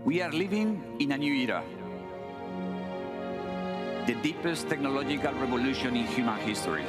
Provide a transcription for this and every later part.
We are living in a new era, the deepest technological revolution in human history.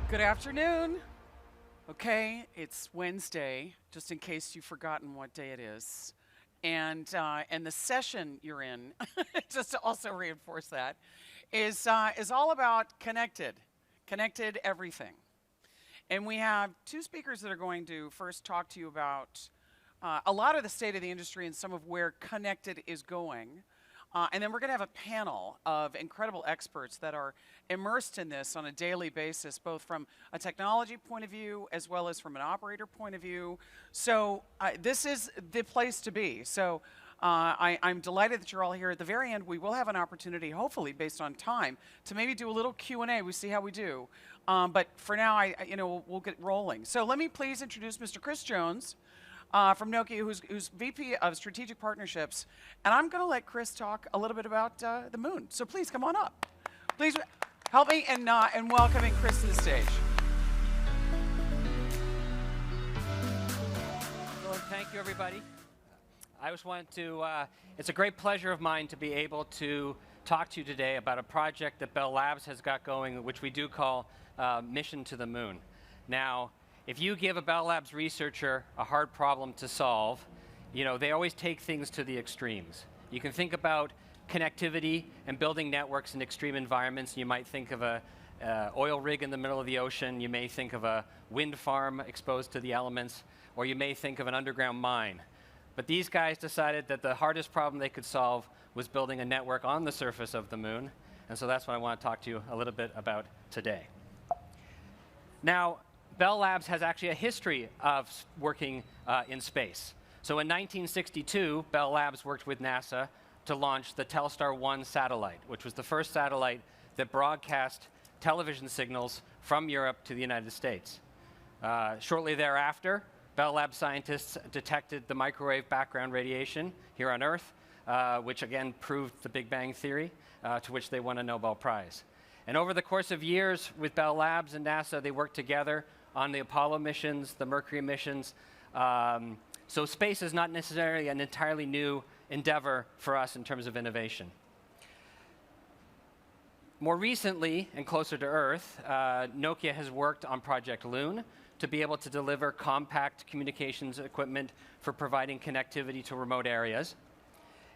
Good afternoon. Okay, it's Wednesday, just in case you've forgotten what day it is. And the session you're in, just to also reinforce that, is all about connected everything. And we have two speakers that are going to first talk to you about a lot of the state of the industry and some of where connected is going. And then we're going to have a panel of incredible experts that are immersed in this on a daily basis, both from a technology point of view as well as from an operator point of view. So this is the place to be. So I'm delighted that you're all here. At the very end, we will have an opportunity, hopefully based on time, to maybe do a little Q&A. We see how we do. But for now, we'll get rolling. So let me please introduce Mr. Chris Jones. From Nokia, who's VP of Strategic Partnerships. And I'm going to let Chris talk a little bit about the moon. So please come on up. Please help me in welcoming Chris to the stage. Well, thank you, everybody. I just wanted to, it's a great pleasure of mine to be able to talk to you today about a project that Bell Labs has got going, which we do call Mission to the Moon. Now, if you give a Bell Labs researcher a hard problem to solve, they always take things to the extremes. You can think about connectivity and building networks in extreme environments. You might think of a oil rig in the middle of the ocean. You may think of a wind farm exposed to the elements, or you may think of an underground mine. But these guys decided that the hardest problem they could solve was building a network on the surface of the moon. And so that's what I want to talk to you a little bit about today. Now, Bell Labs has actually a history of working in space. So in 1962, Bell Labs worked with NASA to launch the Telstar 1 satellite, which was the first satellite that broadcast television signals from Europe to the United States. Shortly thereafter, Bell Labs scientists detected the microwave background radiation here on Earth, which again proved the Big Bang Theory, to which they won a Nobel Prize. And over the course of years with Bell Labs and NASA, they worked together on the Apollo missions, the Mercury missions. So space is not necessarily an entirely new endeavor for us in terms of innovation. More recently, and closer to Earth, Nokia has worked on Project Loon to be able to deliver compact communications equipment for providing connectivity to remote areas.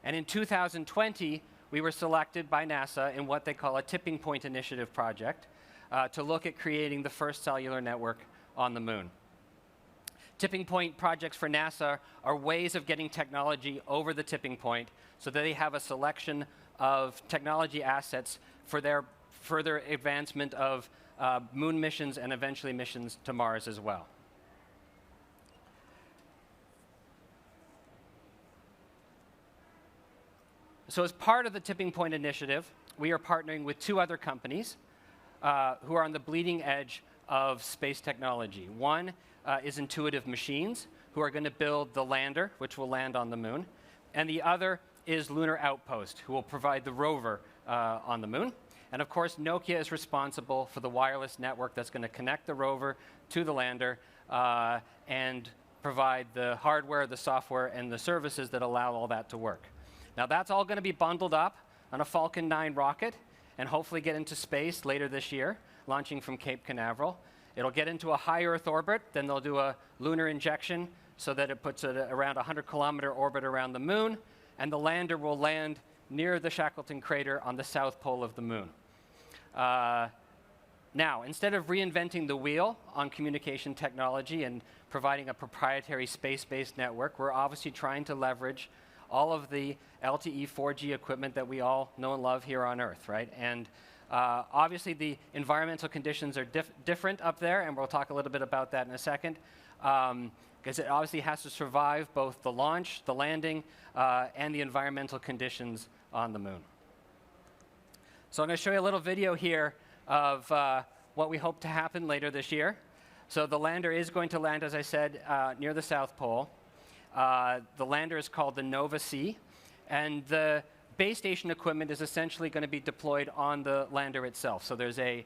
And in 2020, we were selected by NASA in what they call a Tipping Point Initiative project, to look at creating the first cellular network on the moon. Tipping point projects for NASA are ways of getting technology over the tipping point so that they have a selection of technology assets for their further advancement of moon missions and eventually missions to Mars as well. So as part of the Tipping Point Initiative, we are partnering with two other companies who are on the bleeding edge of space technology. One is Intuitive Machines, who are going to build the lander, which will land on the moon. And the other is Lunar Outpost, who will provide the rover on the moon. And of course, Nokia is responsible for the wireless network that's going to connect the rover to the lander and provide the hardware, the software, and the services that allow all that to work. Now, that's all going to be bundled up on a Falcon 9 rocket and hopefully get into space later this year, launching from Cape Canaveral. It'll get into a high Earth orbit, then they'll do a lunar injection so that it puts it around a 100-kilometer orbit around the moon, and the lander will land near the Shackleton crater on the south pole of the moon. Now, instead of reinventing the wheel on communication technology and providing a proprietary space-based network, we're obviously trying to leverage all of the LTE 4G equipment that we all know and love here on Earth, right? And obviously, the environmental conditions are different up there, and we'll talk a little bit about that in a second, because it obviously has to survive both the launch, the landing, and the environmental conditions on the moon. So I'm going to show you a little video here of what we hope to happen later this year. So the lander is going to land, as I said, near the South Pole. The lander is called the MWC, and the base station equipment is essentially going to be deployed on the lander itself. So there's a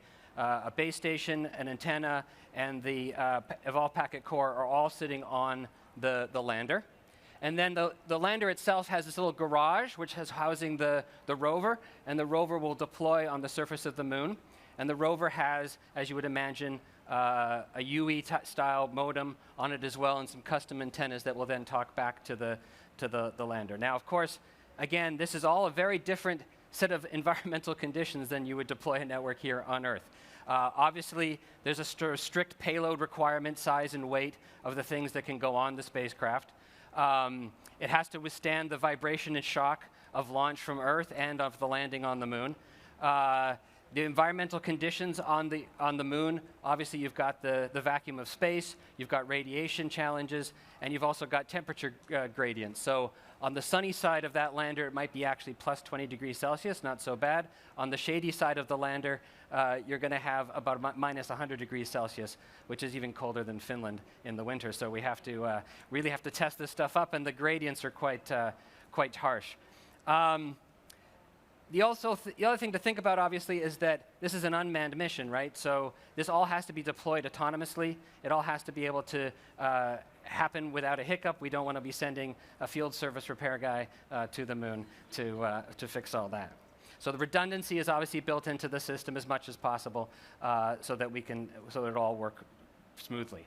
base station, an antenna, and the evolved packet core are all sitting on the lander. And then the lander itself has this little garage, which has housing the rover, and the rover will deploy on the surface of the moon. And the rover has, as you would imagine, a UE-style modem on it as well, and some custom antennas that will then talk back to the lander. Now, of course, again, this is all a very different set of environmental conditions than you would deploy a network here on Earth. Obviously, there's a strict payload requirement, size and weight of the things that can go on the spacecraft. It has to withstand the vibration and shock of launch from Earth and of the landing on the moon. The environmental conditions on the moon, obviously you've got the vacuum of space, you've got radiation challenges, and you've also got temperature gradients. So on the sunny side of that lander, it might be actually plus 20 degrees Celsius, not so bad. On the shady side of the lander, you're going to have about minus 100 degrees Celsius, which is even colder than Finland in the winter. So we have to really have to test this stuff up, and the gradients are quite harsh. The other thing to think about, obviously, is that this is an unmanned mission, right? So this all has to be deployed autonomously. It all has to be able to happen without a hiccup. We don't want to be sending a field service repair guy to the moon to fix all that. So the redundancy is obviously built into the system as much as possible, so that it all work smoothly.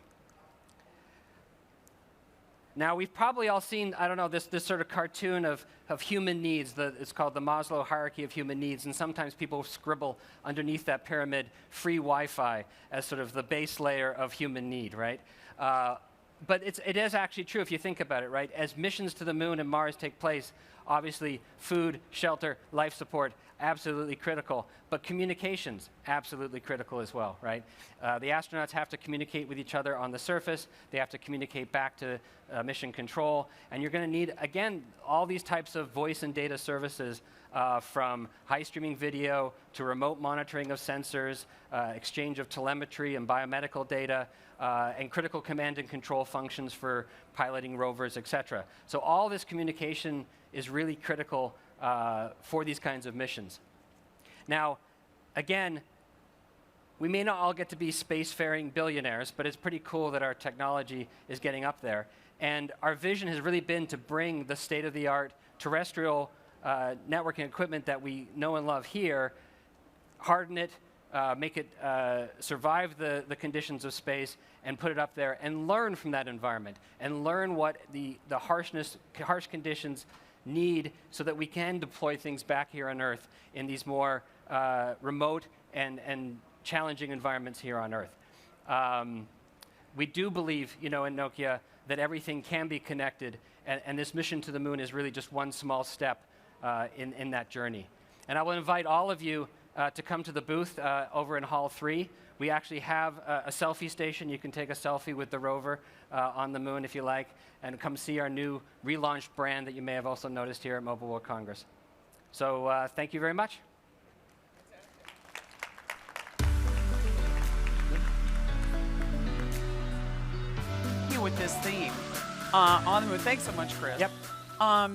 Now, we've probably all seen, I don't know, this sort of cartoon of human needs. It's called the Maslow hierarchy of human needs, and sometimes people scribble underneath that pyramid free Wi-Fi as sort of the base layer of human need, right? But it is actually true if you think about it, right? As missions to the moon and Mars take place, obviously food, shelter, life support, absolutely critical. But communications, absolutely critical as well, right? The astronauts have to communicate with each other on the surface. They have to communicate back to mission control. And you're going to need, again, all these types of voice and data services, from high streaming video to remote monitoring of sensors, exchange of telemetry and biomedical data, and critical command and control functions for piloting rovers, et cetera. So all this communication is really critical for these kinds of missions. Now, again, we may not all get to be spacefaring billionaires, but it's pretty cool that our technology is getting up there. And our vision has really been to bring the state-of-the-art terrestrial networking equipment that we know and love here, harden it, make it survive the conditions of space, and put it up there and learn from that environment and learn what the harsh conditions need so that we can deploy things back here on Earth in these more remote and challenging environments here on Earth. We do believe, in Nokia, that everything can be connected, and this mission to the moon is really just one small step in that journey. And I will invite all of you to come to the booth over in Hall 3. We actually have a selfie station. You can take a selfie with the rover on the moon if you like, and come see our new relaunched brand that you may have also noticed here at Mobile World Congress. So thank you very much. With this theme on the moon. Thanks so much, Chris. Yep. I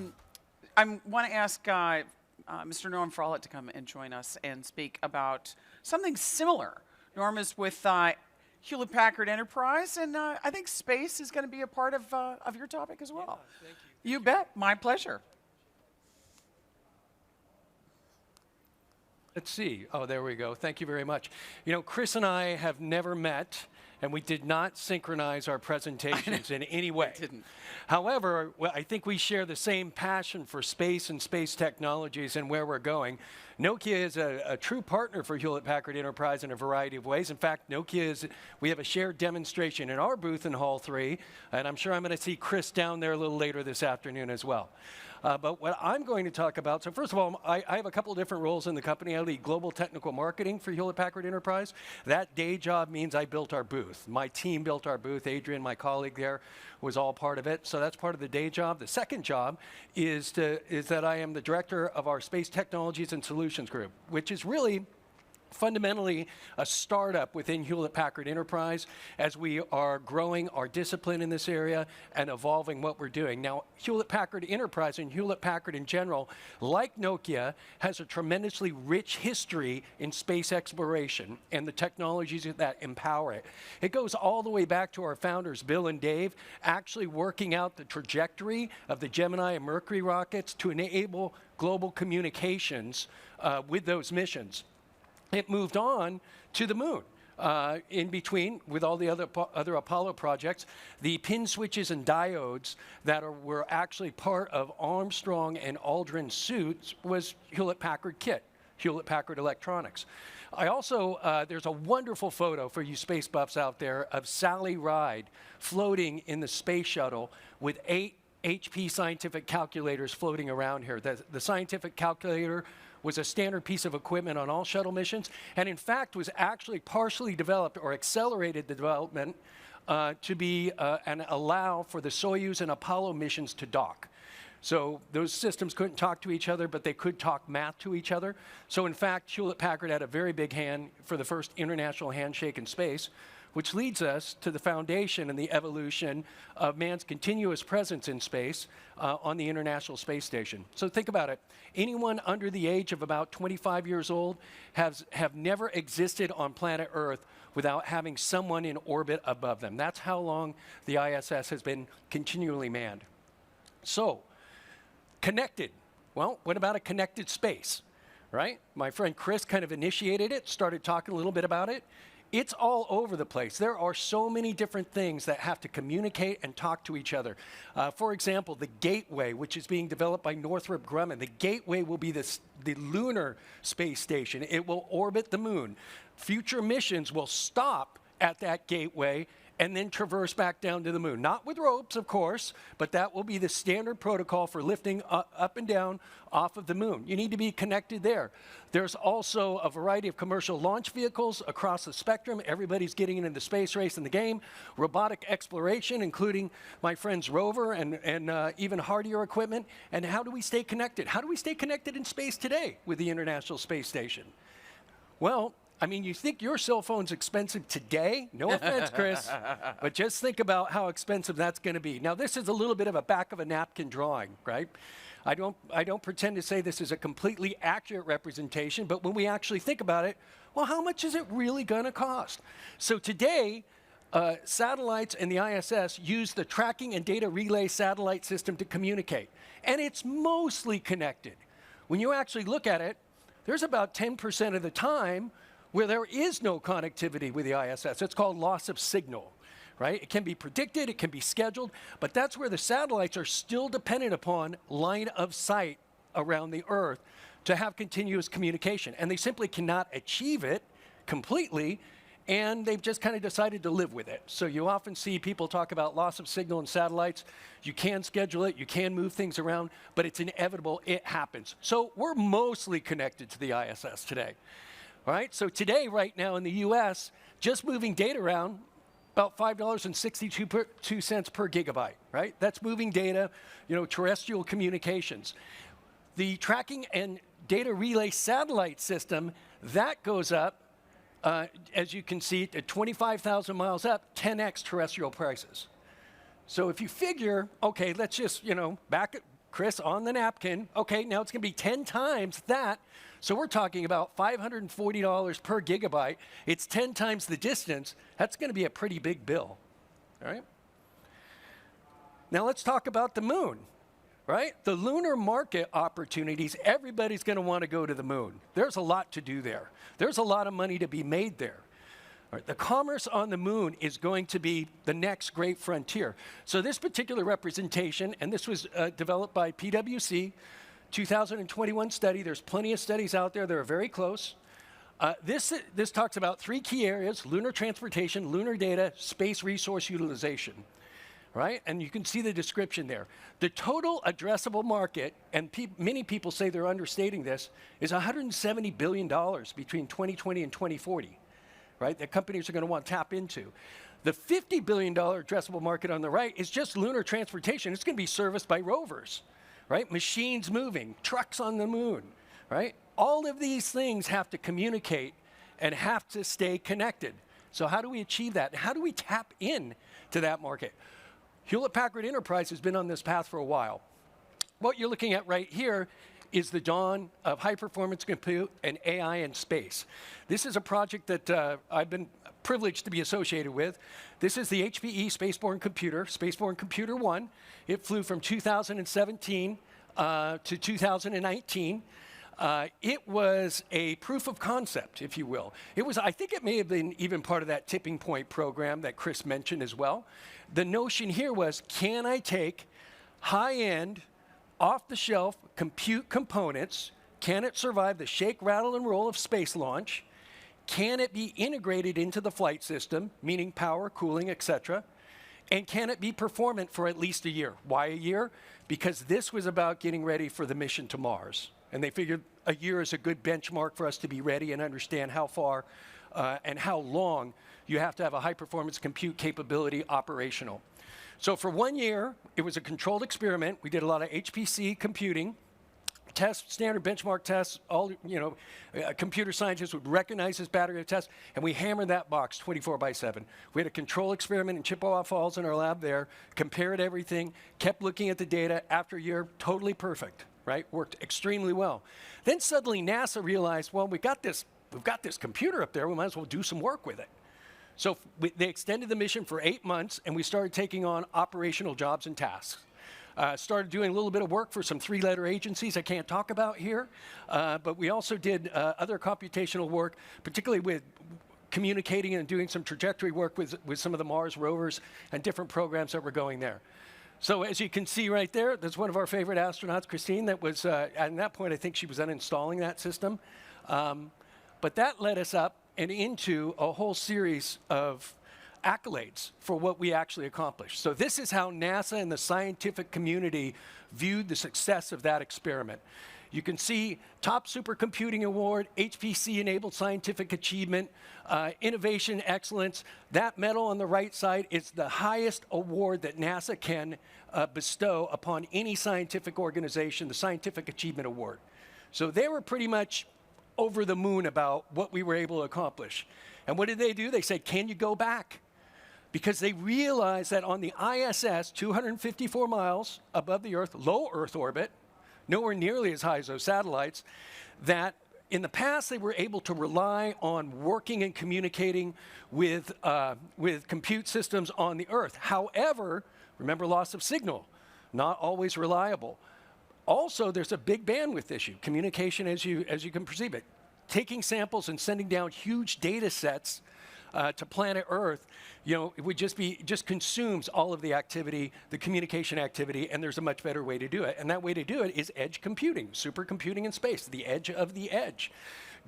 want to ask Mr. Norm Follett to come and join us and speak about something similar. Norm is with Hewlett Packard Enterprise, and I think space is going to be a part of your topic as well. Yeah, thank you. You bet. My pleasure. Let's see. Oh, there we go. Thank you very much. Chris and I have never met, and we did not synchronize our presentations in any way. didn't. However, well, I think we share the same passion for space and space technologies and where we're going. Nokia is a true partner for Hewlett Packard Enterprise in a variety of ways. In fact, we have a shared demonstration in our booth in Hall 3, and I'm sure I'm going to see Chris down there a little later this afternoon as well. But what I'm going to talk about, so first of all, I have a couple of different roles in the company. I lead global technical marketing for Hewlett Packard Enterprise. That day job means I built our booth. My team built our booth. Adrian, my colleague there, was all part of it. So that's part of the day job. The second job is that I am the director of our Space Technologies and Solutions Group, which is really fundamentally a startup within Hewlett Packard Enterprise as we are growing our discipline in this area and evolving what we're doing. Now, Hewlett Packard Enterprise and Hewlett Packard in general, like Nokia, has a tremendously rich history in space exploration and the technologies that empower it. It goes all the way back to our founders, Bill and Dave, actually working out the trajectory of the Gemini and Mercury rockets to enable global communications with those missions. It moved on to the moon. In between, with all the other Apollo projects, the pin switches and diodes that were actually part of Armstrong and Aldrin's suits was Hewlett Packard kit, Hewlett Packard Electronics. I also, there's a wonderful photo for you space buffs out there of Sally Ride floating in the space shuttle with 8 HP scientific calculators floating around here. The scientific calculator was a standard piece of equipment on all shuttle missions, and in fact was actually partially developed or accelerated the development to be and allow for the Soyuz and Apollo missions to dock. So those systems couldn't talk to each other, but they could talk math to each other. So in fact, Hewlett Packard had a very big hand for the first international handshake in space, which leads us to the foundation and the evolution of man's continuous presence in space on the International Space Station. So think about it. Anyone under the age of about 25 years old have never existed on planet Earth without having someone in orbit above them. That's how long the ISS has been continually manned. So, connected. Well, what about a connected space, right? My friend Chris kind of initiated it, started talking a little bit about it. It's all over the place. There are so many different things that have to communicate and talk to each other. For example, the Gateway, which is being developed by Northrop Grumman. The Gateway will be the lunar space station. It will orbit the moon. Future missions will stop at that Gateway and then traverse back down to the moon. Not with ropes, of course, but that will be the standard protocol for lifting up and down off of the moon. You need to be connected there. There's also a variety of commercial launch vehicles across the spectrum. Everybody's getting into the space race in the game. Robotic exploration, including my friend's rover and even hardier equipment. And how do we stay connected? How do we stay connected in space today with the International Space Station? Well, I mean, you think your cell phone's expensive today? No offense, Chris, but just think about how expensive that's going to be. Now, this is a little bit of a back of a napkin drawing, right? I don't pretend to say this is a completely accurate representation, but when we actually think about it, well, how much is it really going to cost? So today, satellites and the ISS use the tracking and data relay satellite system to communicate, and it's mostly connected. When you actually look at it, there's about 10% of the time where there is no connectivity with the ISS. It's called loss of signal, right? It can be predicted, it can be scheduled, but that's where the satellites are still dependent upon line of sight around the Earth to have continuous communication. And they simply cannot achieve it completely, and they've just kind of decided to live with it. So you often see people talk about loss of signal in satellites. You can schedule it, you can move things around, but it's inevitable, it happens. So we're mostly connected to the ISS today. All right, so today, right now in the US, just moving data around, about $5.62 per gigabyte, right? That's moving data, terrestrial communications. The tracking and data relay satellite system, that goes up, as you can see, at 25,000 miles up, 10x terrestrial prices. So if you figure, okay, let's just, back at Chris on the napkin, okay, now it's going to be 10 times that. So we're talking about $540 per gigabyte. It's 10 times the distance. That's going to be a pretty big bill, all right? Now let's talk about the moon, right? The lunar market opportunities, everybody's going to want to go to the moon. There's a lot to do there. There's a lot of money to be made there. All right, the commerce on the moon is going to be the next great frontier. So this particular representation, and this was developed by PwC, 2021 study. There's plenty of studies out there that are very close. This talks about 3 key areas: lunar transportation, lunar data, space resource utilization. Right? And you can see the description there. The total addressable market, and many people say they're understating this, is $170 billion between 2020 and 2040. Right, that companies are going to want to tap into. The $50 billion addressable market on the right is just lunar transportation. It's going to be serviced by rovers, right? Machines moving, trucks on the moon, right? All of these things have to communicate and have to stay connected. So how do we achieve that? How do we tap in to that market? Hewlett Packard Enterprise has been on this path for a while. What you're looking at right here is the dawn of high-performance compute and AI in space. This is a project that I've been privileged to be associated with. This is the HPE Spaceborne Computer, Spaceborne Computer 1. It flew from 2017 to 2019. It was a proof of concept, if you will. It was, I think it may have been even part of that tipping point program that Chris mentioned as well. The notion here was, can I take high-end, off-the-shelf compute components? Can it survive the shake, rattle, and roll of space launch? Can it be integrated into the flight system, meaning power, cooling, et cetera? And can it be performant for at least a year? Why a year? Because this was about getting ready for the mission to Mars. And they figured a year is a good benchmark for us to be ready and understand how far and how long you have to have a high-performance compute capability operational. So for 1 year, it was a controlled experiment. We did a lot of HPC computing, tests, standard benchmark tests. All, computer scientists would recognize this battery of tests, and we hammered that box 24/7. We had a control experiment in Chippewa Falls in our lab there, compared everything, kept looking at the data. After a year, totally perfect, right? Worked extremely well. Then suddenly NASA realized, well, we've got this computer up there, we might as well do some work with it. So they extended the mission for 8 months, and we started taking on operational jobs and tasks. Started doing a little bit of work for some 3-letter agencies I can't talk about here, but we also did other computational work, particularly with communicating and doing some trajectory work with some of the Mars rovers and different programs that were going there. So as you can see right there, that's one of our favorite astronauts, Christine, that was, at that point, I think she was uninstalling that system. But that led us up and into a whole series of accolades for what we actually accomplished. So this is how NASA and the scientific community viewed the success of that experiment. You can see top supercomputing award, HPC-enabled scientific achievement, innovation excellence. That medal on the right side is the highest award that NASA can bestow upon any scientific organization, the Scientific Achievement Award. So they were pretty much over the moon about what we were able to accomplish. And what did they do? They said, can you go back? Because they realized that on the ISS, 254 miles above the Earth, low Earth orbit, nowhere nearly as high as those satellites, that in the past they were able to rely on working and communicating with compute systems on the Earth. However, remember, loss of signal, not always reliable. Also, there's a big bandwidth issue, communication as you can perceive it. Taking samples and sending down huge data sets to planet Earth, it would just consumes all of the activity, the communication activity, and there's a much better way to do it. And that way to do it is edge computing, supercomputing in space, the edge of the edge.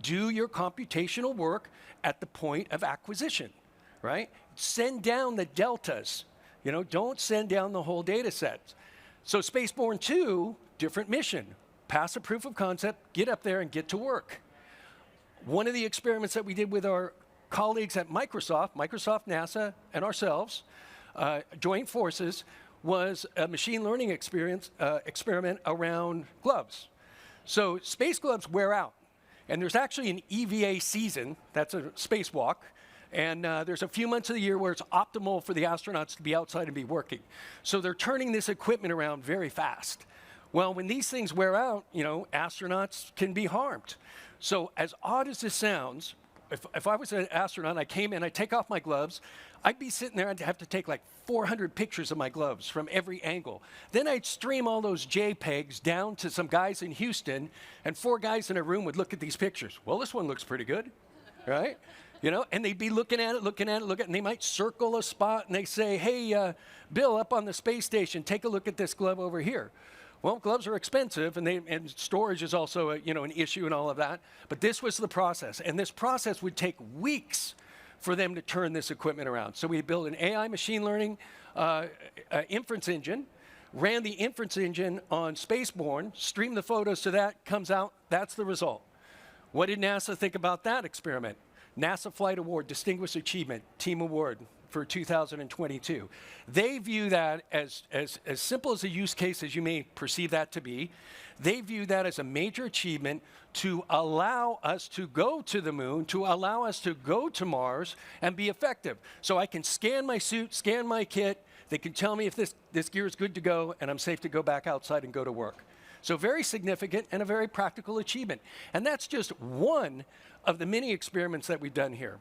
Do your computational work at the point of acquisition, right? Send down the deltas, don't send down the whole data set. So Spaceborne 2, different mission, pass a proof of concept, get up there and get to work. One of the experiments that we did with our colleagues at Microsoft, NASA, and ourselves, joint forces, was a machine learning experiment around gloves. So space gloves wear out. And there's actually an EVA season, that's a spacewalk, and there's a few months of the year where it's optimal for the astronauts to be outside and be working. So they're turning this equipment around very fast. Well, when these things wear out, astronauts can be harmed. So as odd as this sounds, if I was an astronaut and I came in, I take off my gloves, I'd be sitting there, I'd have to take like 400 pictures of my gloves from every angle. Then I'd stream all those JPEGs down to some guys in Houston, and 4 guys in a room would look at these pictures. Well, this one looks pretty good, right? and they'd be looking at it, and they might circle a spot, and they say, hey, Bill, up on the space station, take a look at this glove over here. Well, gloves are expensive, and storage is also an issue and all of that. But this was the process, and this process would take weeks for them to turn this equipment around. So we built an AI machine learning inference engine, ran the inference engine on Spaceborne, streamed the photos to that, comes out, that's the result. What did NASA think about that experiment? NASA Flight Award, Distinguished Achievement, Team Award for 2022. They view that as simple as a use case as you may perceive that to be. They view that as a major achievement to allow us to go to the moon, to allow us to go to Mars and be effective. So I can scan my suit, scan my kit, they can tell me if this gear is good to go and I'm safe to go back outside and go to work. So very significant and a very practical achievement. And that's just one of the many experiments that we've done here.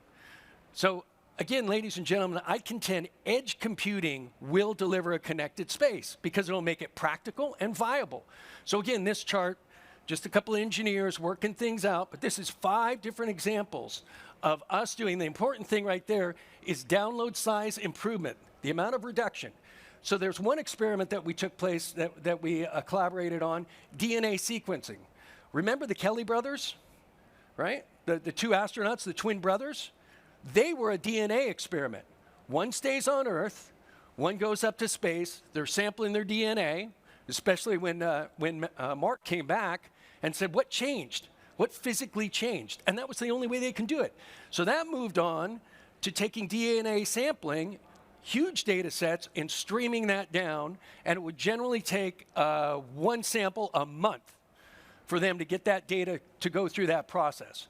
So again, ladies and gentlemen, I contend edge computing will deliver a connected space because it'll make it practical and viable. So again, this chart, just a couple of engineers working things out, but this is 5 different examples of us doing. The important thing right there is download size improvement, the amount of reduction. So there's one experiment that we took place that we collaborated on, DNA sequencing. Remember the Kelly brothers, right? The 2 astronauts, the twin brothers? They were a DNA experiment. One stays on Earth, one goes up to space. They're sampling their DNA, especially when Mark came back and said, what changed? What physically changed? And that was the only way they can do it. So that moved on to taking DNA sampling, huge data sets, and streaming that down, and it would generally take 1 sample a month for them to get that data to go through that process.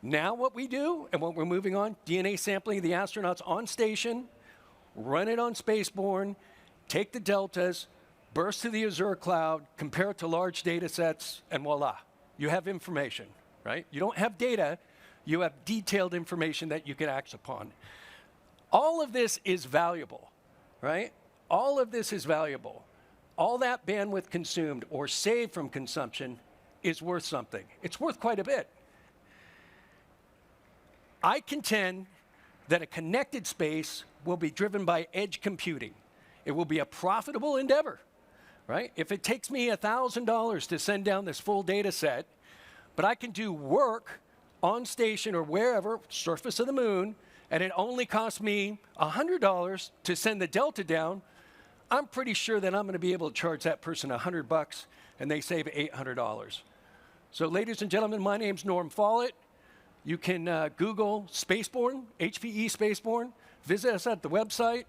Now what we do, and what we're moving on, DNA sampling of the astronauts on station, run it on Spaceborne, take the deltas, burst to the Azure cloud, compare it to large data sets, and voila, you have information, right? You don't have data, you have detailed information that you can act upon. All of this is valuable, right? All of this is valuable. All that bandwidth consumed or saved from consumption is worth something. It's worth quite a bit. I contend that a connected space will be driven by edge computing. It will be a profitable endeavor, right? If it takes me $1,000 to send down this full data set, but I can do work on station or wherever, surface of the moon, and it only costs me $100 to send the delta down, I'm pretty sure that I'm going to be able to charge that person $100 and they save $800. So ladies and gentlemen, my name's Norm Follett. You can Google Spaceborne, HPE Spaceborne. Visit us at the website.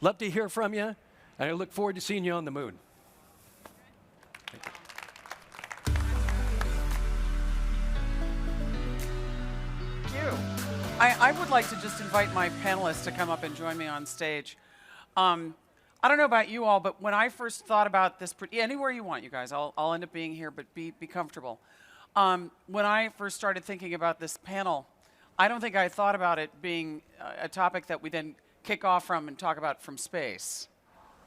Love to hear from you, and I look forward to seeing you on the moon. Thank you. I would like to just invite my panelists to come up and join me on stage. I don't know about you all, but when I first thought about this, anywhere you want, you guys, I'll end up being here, but be comfortable. When I first started thinking about this panel, I don't think I thought about it being a topic that we then kick off from and talk about from space.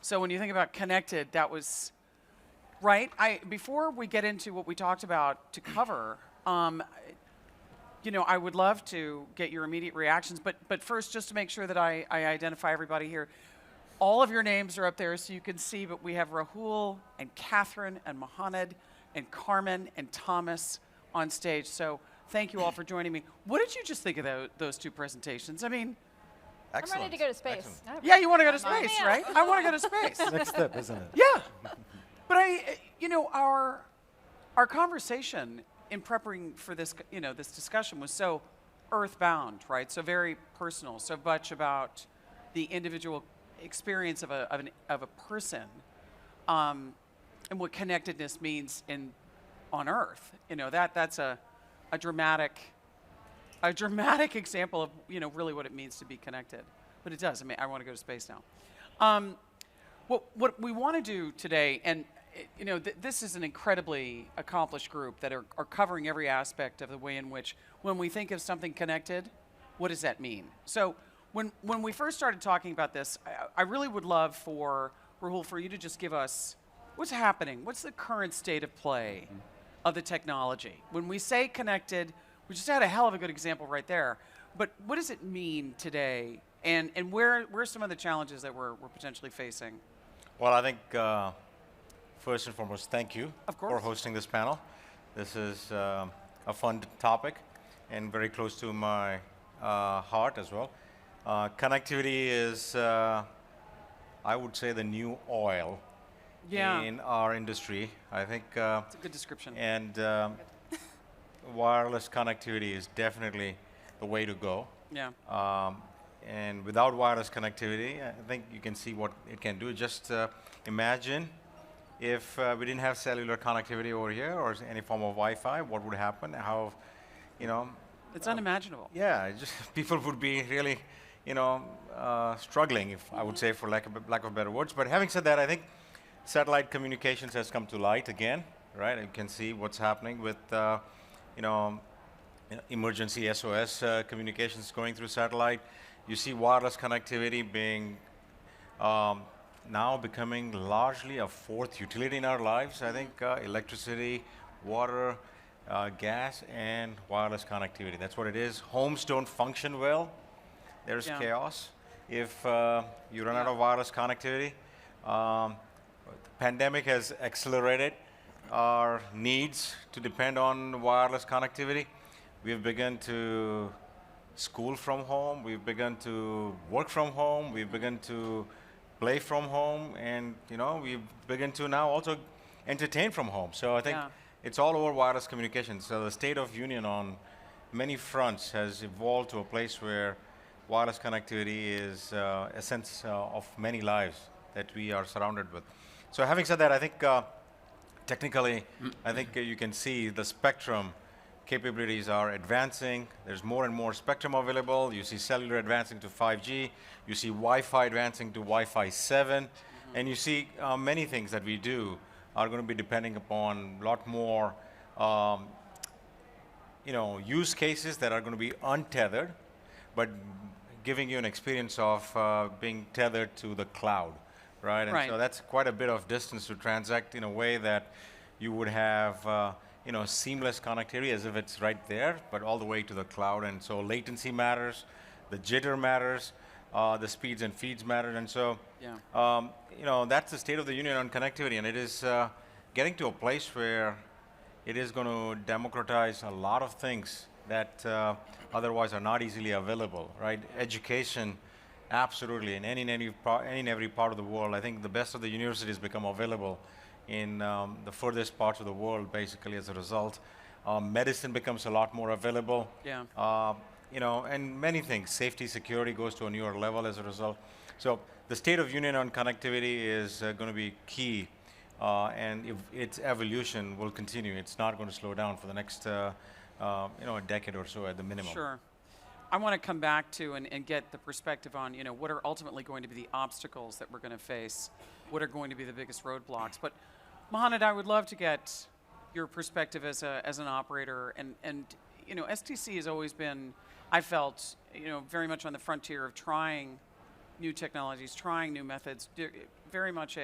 So when you think about connected, that was, right? Before we get into what we talked about to cover, I would love to get your immediate reactions, but first, just to make sure that I identify everybody here, all of your names are up there so you can see, but we have Rahul and Catherine and Mohamed and Carmen and Thomas on stage. So thank you all for joining me. What did you just think of those 2 presentations? I mean, excellent. I'm ready to go to space. Yeah, you want to go to space, right? I want to go to space. Next step, isn't it? Yeah. But our conversation in preparing for this, this discussion was so earthbound, right? So very personal, so much about the individual experience of a person, and what connectedness means on Earth. That's a dramatic example of really what it means to be connected. But it does. I mean, I want to go to space now. What we want to do today, and this is an incredibly accomplished group that are covering every aspect of the way in which, when we think of something connected, what does that mean? So when we first started talking about this, I really would love for Rahul, for you to just give us what's happening. What's the current state of play of the technology? When we say connected, we just had a hell of a good example right there. But what does it mean today? And where are some of the challenges that we're potentially facing? Well, I think first and foremost, thank you for hosting this panel. This is a fun topic and very close to my heart as well. Connectivity is, I would say, the new oil in our industry. I think it's a good description. And wireless connectivity is definitely the way to go. Yeah. And without wireless connectivity, I think you can see what it can do. Just imagine if we didn't have cellular connectivity over here or any form of Wi-Fi, what would happen? How, it's unimaginable. Yeah, just people would be really, struggling, if I would say, for lack of better words. But having said that, I think satellite communications has come to light again, right? You can see what's happening with, emergency SOS communications going through satellite. You see wireless connectivity being now becoming largely a fourth utility in our lives. I think electricity, water, gas, and wireless connectivity. That's what it is. Homes don't function well. There's chaos if you run out of wireless connectivity. The pandemic has accelerated our needs to depend on wireless connectivity. We've begun to school from home. We've begun to work from home. We've begun to play from home, and we've begun to now also entertain from home. So I think it's all over wireless communication. So the state of union on many fronts has evolved to a place where wireless connectivity is a sense of many lives that we are surrounded with. So having said that, I think technically, I think you can see the spectrum capabilities are advancing. There's more and more spectrum available. You see cellular advancing to 5G. You see Wi-Fi advancing to Wi-Fi 7. And you see many things that we do are going to be depending upon a lot more use cases that are going to be untethered, but giving you an experience of being tethered to the cloud, right? And so that's quite a bit of distance to transact in a way that you would have seamless connectivity as if it's right there, but all the way to the cloud. And so latency matters, the jitter matters, the speeds and feeds matter. And so, that's the state of the union on connectivity. And it is getting to a place where it is going to democratize a lot of things that otherwise are not easily available, right? Education, absolutely, in any and every part of the world. I think the best of the universities become available in the furthest parts of the world, basically, as a result. Medicine becomes a lot more available. And many things. Safety, security goes to a newer level as a result. So the state of union on connectivity is going to be key, and its evolution will continue. It's not going to slow down for the next, a decade or so at the minimum. Sure. I want to come back to and get the perspective on, what are ultimately going to be the obstacles that we're going to face, what are going to be the biggest roadblocks. But Mohanad, I would love to get your perspective as an operator, and STC has always been, I felt, very much on the frontier of trying new technologies, trying new methods, very much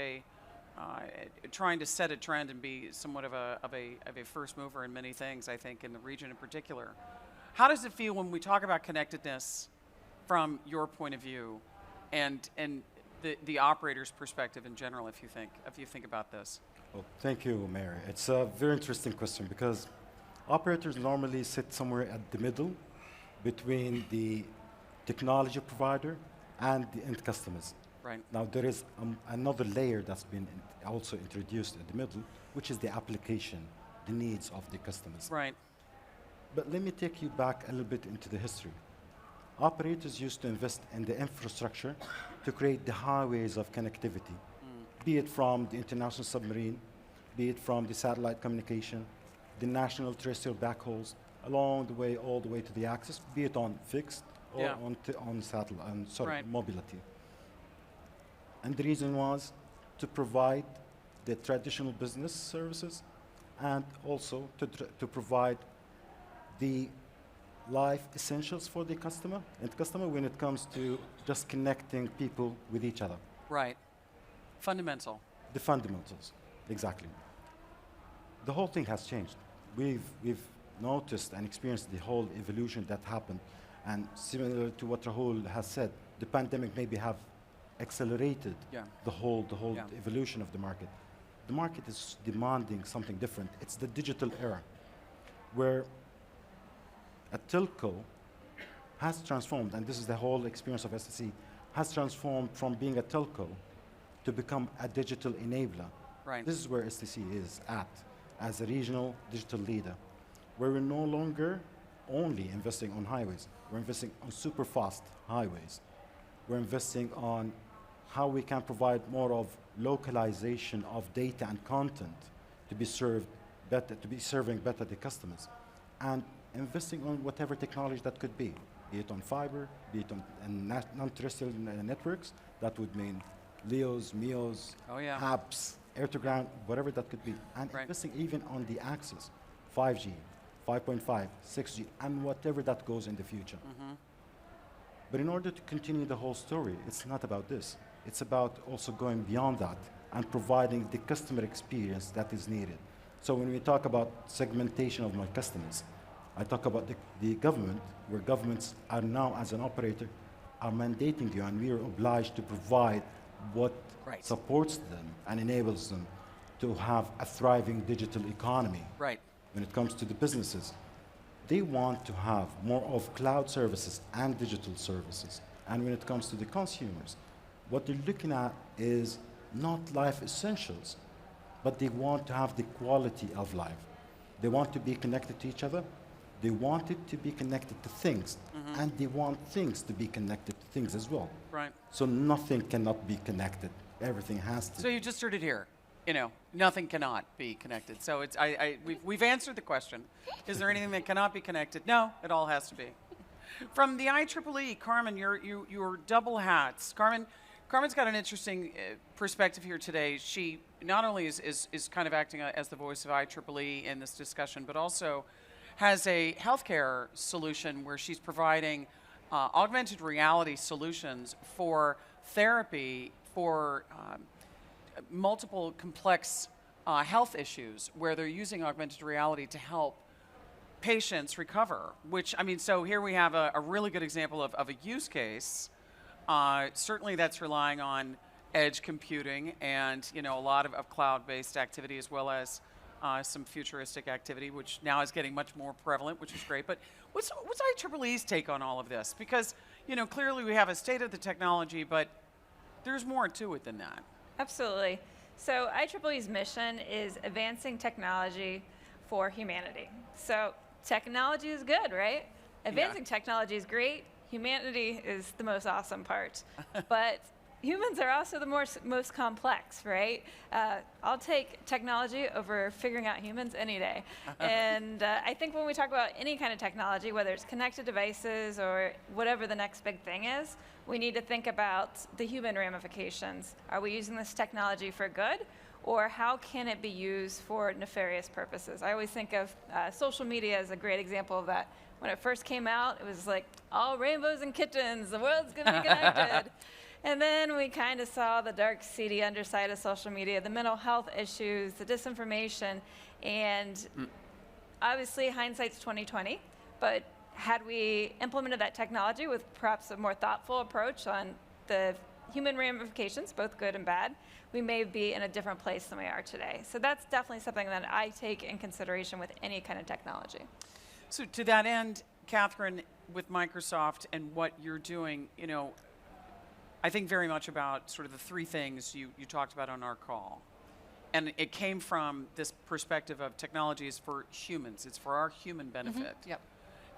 trying to set a trend and be somewhat of a first mover in many things, I think, in the region in particular. How does it feel when we talk about connectedness from your point of view, and the operator's perspective in general, if you think about this? Well, thank you, Mayor. It's a very interesting question because operators normally sit somewhere at the middle between the technology provider and the end customers. Right. Now there is another layer that's been also introduced in the middle, which is the application, the needs of the customers. Right. But let me take you back a little bit into the history. Operators used to invest in the infrastructure to create the highways of connectivity, be it from the international submarine, be it from the satellite communication, the national terrestrial backhauls, along the way, all the way to the access, be it on fixed or on satellite, mobility. And the reason was to provide the traditional business services and also to provide the life essentials for the customer when it comes to just connecting people with each other. Right. Fundamental. The fundamentals, exactly. The whole thing has changed. We've noticed and experienced the whole evolution that happened And similar to what Rahul has said, the pandemic maybe have accelerated the whole evolution of the market. The market is demanding something different. It's the digital era, where a telco has transformed, and this is the whole experience of SSE, has transformed from being a telco to become a digital enabler. Right. This is where STC is at, as a regional digital leader, where we're no longer only investing on highways. We're investing on super fast highways. We're investing on how we can provide more of localization of data and content to be served better, to be serving better the customers, and investing on whatever technology that could be it on fiber, be it on non-terrestrial networks. That would mean LEOs, MEOs, HAPS, air-to-ground, whatever that could be, and investing even on the access, 5G, 5.5, 6G, and whatever that goes in the future. But in order to continue the whole story, it's not about this. It's about also going beyond that and providing the customer experience that is needed. So when we talk about segmentation of my customers, I talk about the government, where governments are now, as an operator, are mandating you, and we are obliged to provide what supports them and enables them to have a thriving digital economy. Right. When it comes to the businesses, they want to have more of cloud services and digital services. And when it comes to the consumers, what they're looking at is not life essentials, but they want to have the quality of life. They want to be connected to each other. They want it to be connected to things, and they want things to be connected to things as well. Right. So nothing cannot be connected. Everything has to. So you just heard it here. You know, nothing cannot be connected. So it's we've answered the question. Is there anything that cannot be connected? No, it all has to be. From the IEEE, Carmen, your double hats. Carmen's got an interesting perspective here today. She not only is kind of acting as the voice of IEEE in this discussion, but also has a healthcare solution where she's providing augmented reality solutions for therapy for multiple complex health issues, where they're using augmented reality to help patients recover. Which, I mean, so here we have a really good example of a use case. Certainly that's relying on edge computing and, you know, a lot of cloud-based activity, as well as some futuristic activity, which now is getting much more prevalent, which is great. But what's IEEE's take on all of this? Because, you know, clearly we have a state of the technology, but there's more to it than that. Absolutely. So IEEE's mission is advancing technology for humanity. So technology is good, right? Advancing technology is great. Humanity is the most awesome part. But humans are also the most complex, right? I'll take technology over figuring out humans any day. And I think when we talk about any kind of technology, whether it's connected devices or whatever the next big thing is, we need to think about the human ramifications. Are we using this technology for good, or how can it be used for nefarious purposes? I always think of social media as a great example of that. When it first came out, it was like, all rainbows and kittens, the world's gonna be connected. And then we kind of saw the dark, seedy underside of social media, the mental health issues, the disinformation, and obviously hindsight's 20/20, but had we implemented that technology with perhaps a more thoughtful approach on the human ramifications, both good and bad, we may be in a different place than we are today. So that's definitely something that I take in consideration with any kind of technology. So to that end, Catherine, with Microsoft and what you're doing, you know, I think very much about sort of the three things you talked about on our call. And it came from this perspective of technology is for humans. It's for our human benefit. Yep.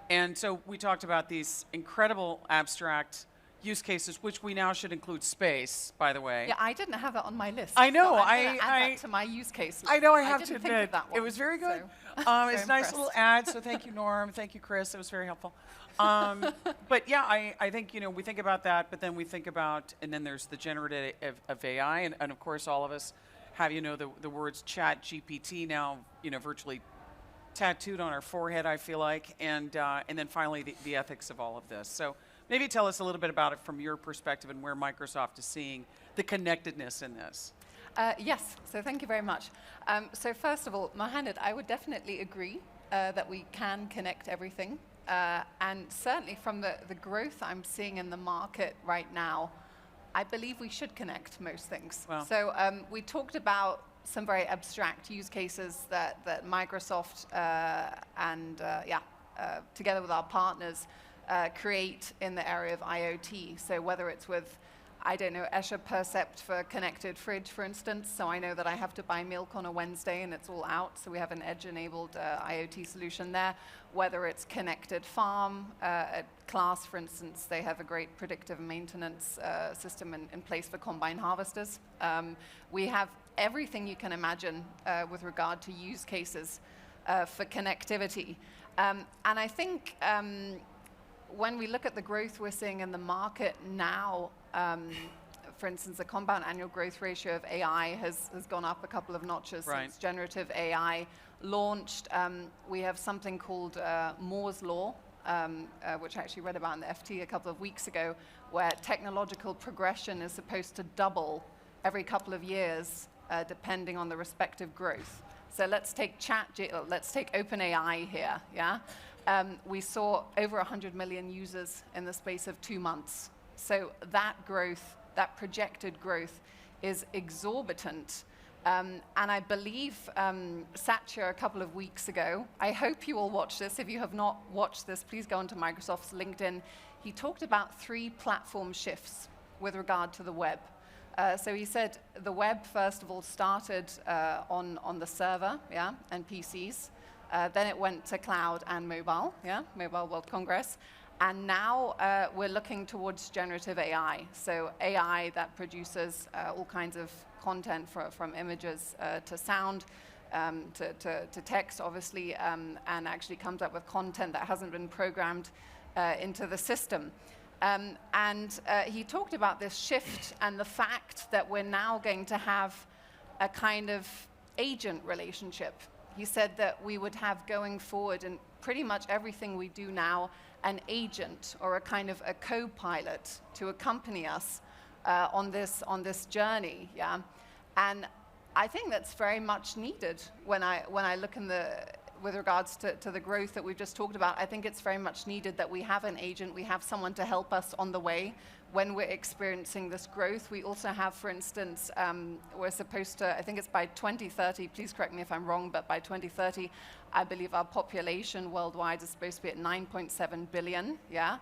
And so we talked about these incredible abstract use cases, which we now should include space, by the way. Yeah, I didn't have that on my list. I know. So I'm gonna add that to my use case. I know. I have didn't to think admit, of that one, it was very good. so It's a nice little ad. So thank you, Norm. Thank you, Chris. It was very helpful. But yeah, I think, you know, we think about that, but then we think about, and then there's the generative of AI, and of course all of us have, you know, the words Chat GPT now, you know, virtually tattooed on our forehead, I feel like, and then finally the ethics of all of this. So maybe tell us a little bit about it from your perspective and where Microsoft is seeing the connectedness in this. Yes, so thank you very much. So first of all, Mohammed, I would definitely agree that we can connect everything And certainly from the growth I'm seeing in the market right now, I believe we should connect most things. Wow. So we talked about some very abstract use cases that Microsoft together with our partners create in the area of IoT. So whether it's with, I don't know, Escher Percept for connected fridge, for instance. So I know that I have to buy milk on a Wednesday and it's all out. So we have an edge-enabled IoT solution there. Whether it's connected farm, at Class, for instance, they have a great predictive maintenance system in place for combine harvesters. We have everything you can imagine with regard to use cases for connectivity. And I think when we look at the growth we're seeing in the market now, for instance, the compound annual growth ratio of AI has gone up a couple of notches since generative AI launched. We have something called Moore's Law, which I actually read about in the FT a couple of weeks ago, where technological progression is supposed to double every couple of years, depending on the respective growth. So let's take OpenAI here, yeah? We saw over 100 million users in the space of 2 months. So that growth, that projected growth is exorbitant. And I believe Satya a couple of weeks ago, I hope you all watch this. If you have not watched this, please go onto Microsoft's LinkedIn. He talked about 3 platform shifts with regard to the web. So he said the web, first of all, started on the server, yeah, and PCs. Then it went to cloud and mobile, yeah, Mobile World Congress. And now we're looking towards generative AI. So AI that produces all kinds of content from images to sound, to text, obviously, and actually comes up with content that hasn't been programmed into the system. And he talked about this shift and the fact that we're now going to have a kind of agent relationship. He said that we would have going forward in pretty much everything we do now an agent or a kind of a co-pilot to accompany us on this journey, yeah. And I think that's very much needed when I look with regards to the growth that we've just talked about. I think it's very much needed that we have an agent, we have someone to help us on the way when we're experiencing this growth. We also have, for instance, we're supposed to, I think it's by 2030, please correct me if I'm wrong, but by 2030, I believe our population worldwide is supposed to be at 9.7 billion, yeah?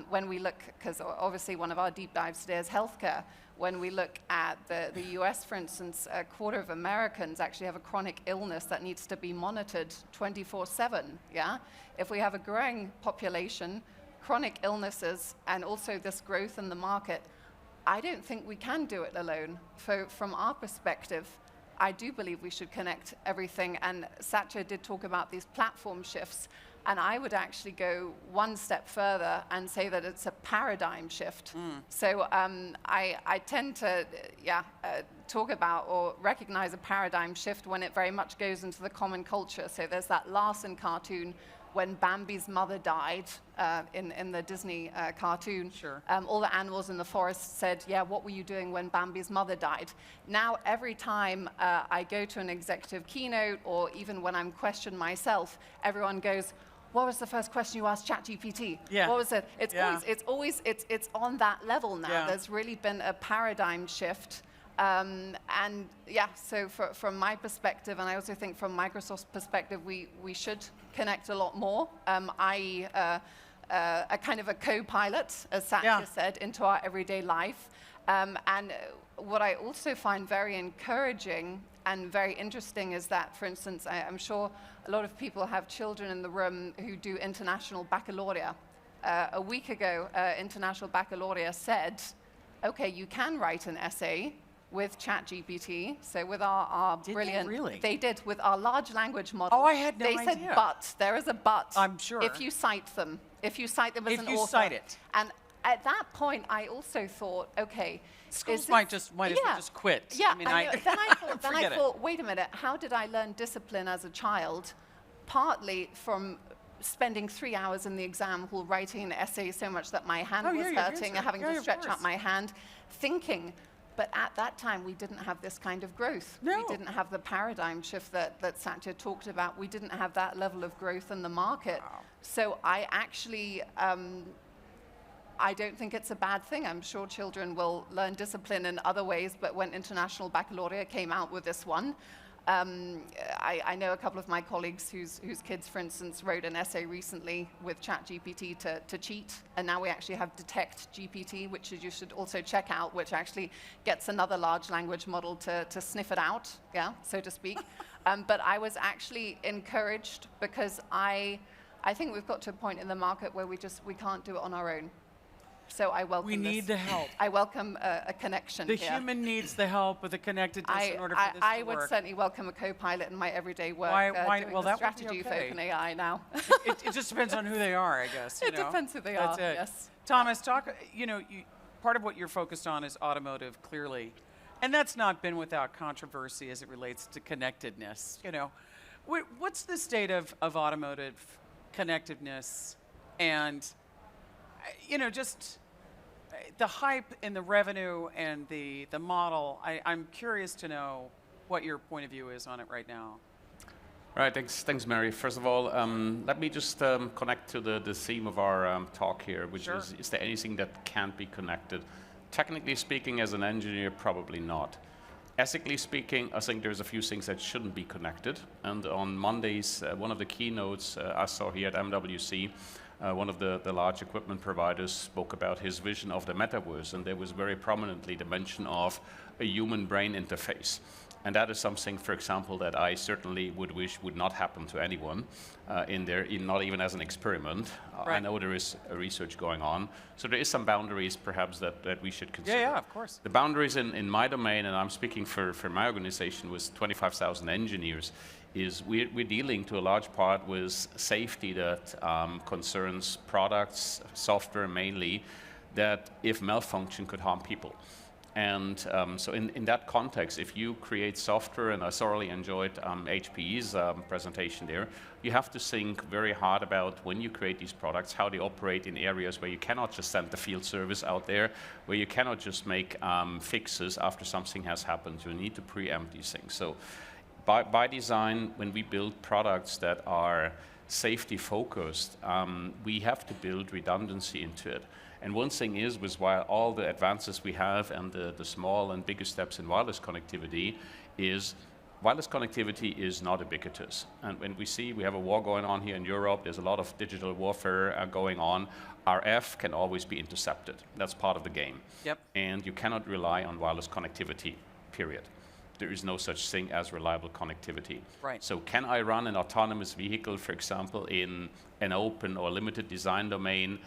When we look, because obviously one of our deep dives today is healthcare. When we look at the US, for instance, a quarter of Americans actually have a chronic illness that needs to be monitored 24/7, yeah? If we have a growing population, chronic illnesses, and also this growth in the market, I don't think we can do it alone. From our perspective, I do believe we should connect everything, and Satya did talk about these platform shifts, and I would actually go one step further and say that it's a paradigm shift. So I tend to talk about or recognize a paradigm shift when it very much goes into the common culture. So there's that Larson cartoon when Bambi's mother died in the Disney cartoon. Sure. All the animals in the forest said, yeah, what were you doing when Bambi's mother died? Now, every time I go to an executive keynote or even when I'm questioned myself, everyone goes, what was the first question you asked ChatGPT? Yeah. What was it? It's Yeah. always on that level now. Yeah. There's really been a paradigm shift. And yeah, so from my perspective, and I also think from Microsoft's perspective, we should connect a lot more, i.e. a kind of a co-pilot, as Satya said, into our everyday life. And what I also find very encouraging and very interesting is that, for instance, I'm sure a lot of people have children in the room who do international baccalaureate. A week ago, International Baccalaureate said, okay, you can write an essay with ChatGPT, so with our brilliant... Did they really? They did, with our large language model. Oh, I had no idea. They said but, there is a but. I'm sure. If you cite them. If you cite them as an author. If you cite it. And at that point, I also thought, okay... Schools might as well just quit. Yeah, I mean, then I forget thought, wait a minute, how did I learn discipline as a child? Partly from spending 3 hours in the exam hall writing an essay so much that my hand was hurting and having to stretch out my hand, thinking, But at that time, we didn't have this kind of growth. No. We didn't have the paradigm shift that Satya talked about. We didn't have that level of growth in the market. Wow. So I actually, I don't think it's a bad thing. I'm sure children will learn discipline in other ways, but when International Baccalaureate came out with this one, I know a couple of my colleagues whose kids, for instance, wrote an essay recently with ChatGPT to cheat, and now we actually have Detect GPT, which you should also check out, which actually gets another large language model to sniff it out, yeah, so to speak. But I was actually encouraged because I think we've got to a point in the market where we can't do it on our own. So I welcome We need the help. I welcome a connection The here. human needs the help of the connectedness in order for this I to would work. certainly welcome a co-pilot in my everyday work. Why- Doing well, the that would be strategy for okay. OpenAI now. It just depends on who they are, I guess. you It know? depends who they That's are, it. yes. Thomas, talk. Part of what you're focused on is automotive, clearly, and that's not been without controversy as it relates to connectedness. What's the state of automotive connectiveness, and just the hype and the revenue and the model? I'm curious to know what your point of view is on it right now. Right, thanks, Mary. First of all, let me just connect to the theme of our talk here, which Sure. is there anything that can't be connected? Technically speaking, as an engineer, probably not. Ethically speaking, I think there's a few things that shouldn't be connected. And on Mondays, one of the keynotes I saw here at MWC, one of the large equipment providers spoke about his vision of the metaverse, and there was very prominently the mention of a human-brain interface. And that is something, for example, that I certainly would wish would not happen to anyone in there, not even as an experiment. I Right. know there is research going on. So there is some boundaries, perhaps, that we should consider. Yeah, of course. The boundaries in my domain, and I'm speaking for my organization with 25,000 engineers, is we're dealing to a large part with safety that concerns products, software mainly, that if malfunction could harm people. And so in that context, if you create software, and I thoroughly enjoyed HPE's presentation there, you have to think very hard about when you create these products, how they operate in areas where you cannot just send the field service out there, where you cannot just make fixes after something has happened. You need to preempt these things. So by design, when we build products that are safety focused, we have to build redundancy into it. And one thing is, with all the advances we have and the small and bigger steps in wireless connectivity, is wireless connectivity is not ubiquitous. And when we have a war going on here in Europe, there's a lot of digital warfare going on. RF can always be intercepted. That's part of the game. Yep. And you cannot rely on wireless connectivity, period. There is no such thing as reliable connectivity. Right. So can I run an autonomous vehicle, for example, in an open or limited design domain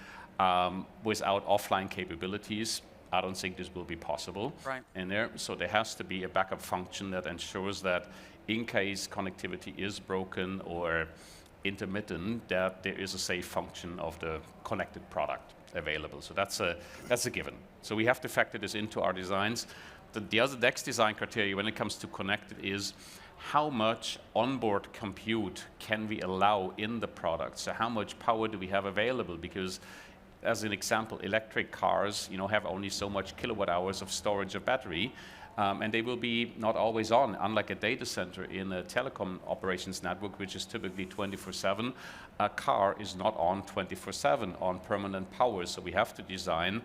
without offline capabilities? I don't think this will be possible in there. So there has to be a backup function that ensures that in case connectivity is broken or intermittent, that there is a safe function of the connected product available. So that's a given. So we have to factor this into our designs. The other next design criteria when it comes to connected is how much onboard compute can we allow in the product? So how much power do we have available? Because as an example, electric cars, have only so much kilowatt hours of storage of battery, and they will be not always on. Unlike a data center in a telecom operations network, which is typically 24/7, a car is not on 24/7 on permanent power. So we have to design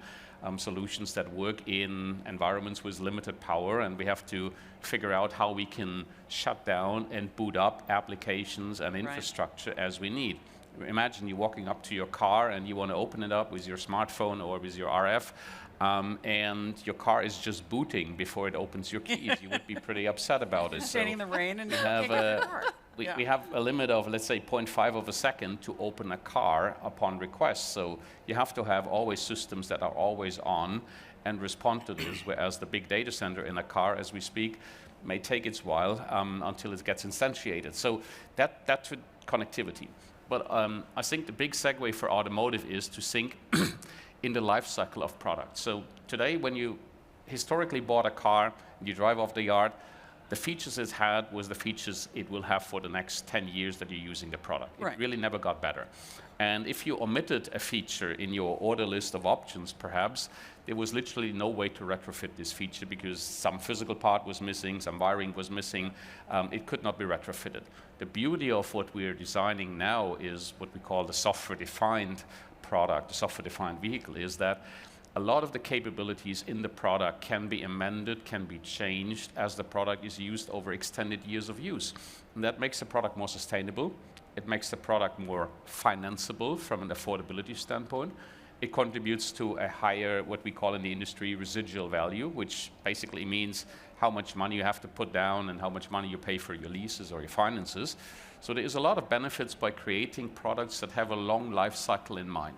solutions that work in environments with limited power, and we have to figure out how we can shut down and boot up applications and infrastructure as we need. Imagine you walking up to your car and you want to open it up with your smartphone or with your RF, and your car is just booting before it opens your keys. You would be pretty upset about it. Standing in the rain and we have a limit of, let's say, 0.5 of a second to open a car upon request. So you have to have always systems that are always on and respond to this, whereas the big data center in a car, as we speak, may take its while until it gets instantiated. So that's with connectivity. But I think the big segue for automotive is to think in the life cycle of products. So today, when you historically bought a car, you drive off the yard, the features it had was the features it will have for the next 10 years that you're using the product. It really never got better. And if you omitted a feature in your order list of options, perhaps, there was literally no way to retrofit this feature because some physical part was missing, some wiring was missing. It could not be retrofitted. The beauty of what we are designing now is what we call the software-defined product, the software-defined vehicle, is that a lot of the capabilities in the product can be amended, can be changed as the product is used over extended years of use. And that makes the product more sustainable. It makes the product more financeable from an affordability standpoint. It contributes to a higher, what we call in the industry, residual value, which basically means how much money you have to put down and how much money you pay for your leases or your finances. So there is a lot of benefits by creating products that have a long life cycle in mind.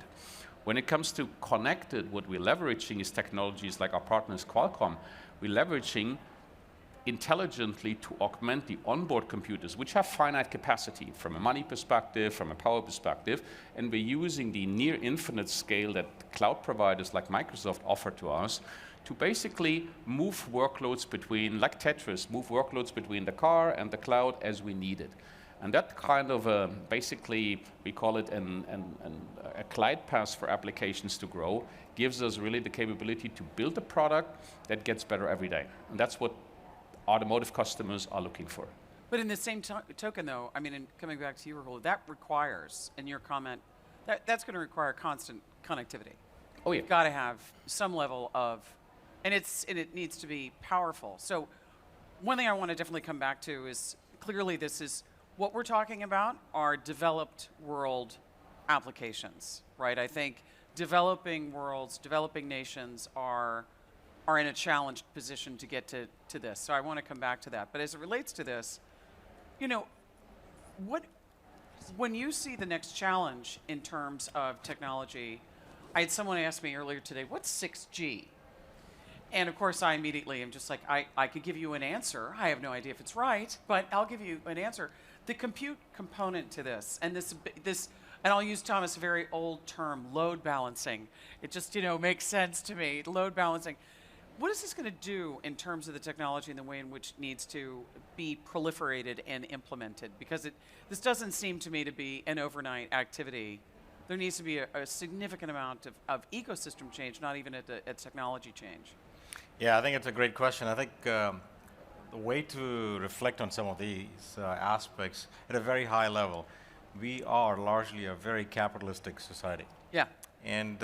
When it comes to connected, what we're leveraging is technologies like our partners Qualcomm. We're leveraging intelligently to augment the onboard computers, which have finite capacity from a money perspective, from a power perspective, and we're using the near infinite scale that cloud providers like Microsoft offer to us to basically move workloads between, like Tetris, move workloads between the car and the cloud as we need it. And that kind of basically, we call it a glide path for applications to grow, gives us really the capability to build a product that gets better every day. And that's what automotive customers are looking for. But in the same token, though, I mean, and coming back to you, Rahul, that requires, in your comment, that's going to require constant connectivity. Oh, yeah. You've got to have some level of, and it needs to be powerful. So one thing I want to definitely come back to is clearly this is, what we're talking about are developed world applications, right? I think developing worlds, developing nations are in a challenged position to get to this. So I want to come back to that. But as it relates to this, you know, when you see the next challenge in terms of technology, I had someone ask me earlier today, what's 6G? And of course, I immediately am just like, I could give you an answer. I have no idea if it's right, but I'll give you an answer. The compute component to this, and this, and I'll use, Thomas, a very old term, load balancing. It just, you know, makes sense to me, load balancing. What is this going to do in terms of the technology and the way in which it needs to be proliferated and implemented? Because this doesn't seem to me to be an overnight activity. There needs to be a significant amount of ecosystem change, not even a technology change. Yeah, I think it's a great question. I think the way to reflect on some of these aspects at a very high level, we are largely a very capitalistic society. Yeah. And